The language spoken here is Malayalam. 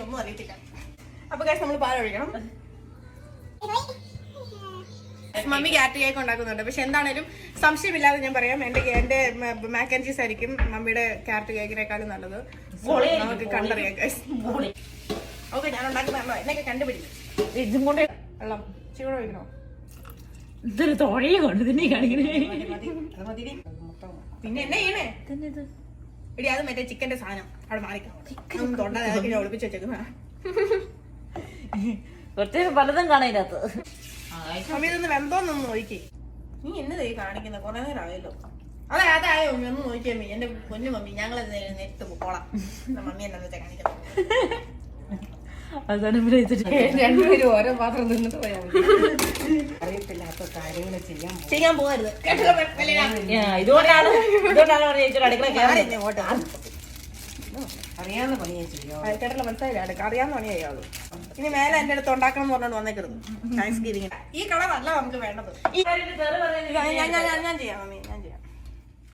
ഒന്നും അറിയത്തില്ല. അപ്പൊ ഗൈസ് നമ്മൾ പാൽ ഒഴിക്കണം. മമ്മി ക്യാരറ്റ് കേക്ക് ഉണ്ടാക്കുന്നുണ്ട്. പക്ഷെ എന്താണേലും സംശയമില്ലാതെ ഞാൻ പറയാം, എന്റെ മാക്ക് ആൻഡ് ചീസ് ആയിരിക്കും മമ്മിയുടെ ക്യാരറ്റ് കേക്കിനേക്കാളും നല്ലത്. നമുക്ക് കണ്ടറിയാം ഗൈസ്. ഓക്കെ, ഞാൻ ഉണ്ടാക്കുന്ന എന്നൊക്കെ കണ്ടുപിടിക്കും. ഇതും കൊണ്ട് വെള്ളം ചൂട് ഒഴിക്കണോ? ഇതൊരു തോഴയെ കൊണ്ട് തന്നെ കാണിക്കണേ. പിന്നെ എന്നെ ചെയ്യണേ എടി, അത് മറ്റേ ചിക്കന്റെ സാധനം അവിടെ മാറിക്കാം. തൊണ്ട ഒളിപ്പിച്ച് വെച്ചേക്കുന്ന കുറച്ച് പലതും കാണാത്ത. മമ്മി ഇതൊന്ന് വെന്തോന്നൊന്ന് നോക്കി. നീ എന്നതേ കാണിക്കുന്ന കുറെ നേരം ആയല്ലോ. അതായോ ഒന്ന് നോക്കിയാ മമ്മി, എന്റെ പൊന്നു മമ്മി. ഞങ്ങൾ നെറ്റ് പോളാം. മമ്മി എന്താ വെച്ചാ കാണിക്കുന്നത്. രണ്ടുപേരും ഓരോ പാത്രം നിന്നിട്ട് പോയാൽ അറിയത്തില്ലാത്ത കാര്യങ്ങൾ ചെയ്യാൻ പോകരുത്. ഇതുകൊണ്ടാണ് അടുക്കള അറിയാവുന്ന പണിയെ ചെയ്യോ. കേട്ടല്ലോ, മനസ്സിലായില്ല. അറിയാവുന്ന പണി ചെയ്യാവുള്ളൂ. ഇനി മേലെ എന്റെ അടുത്ത് ഉണ്ടാക്കണം എന്ന് പറഞ്ഞോണ്ട് വന്നേക്കരുത്. Thanksgiving. ഈ കളർ അല്ല നമുക്ക് വേണ്ടത്. ഞാൻ ചെയ്യാം മമ്മി.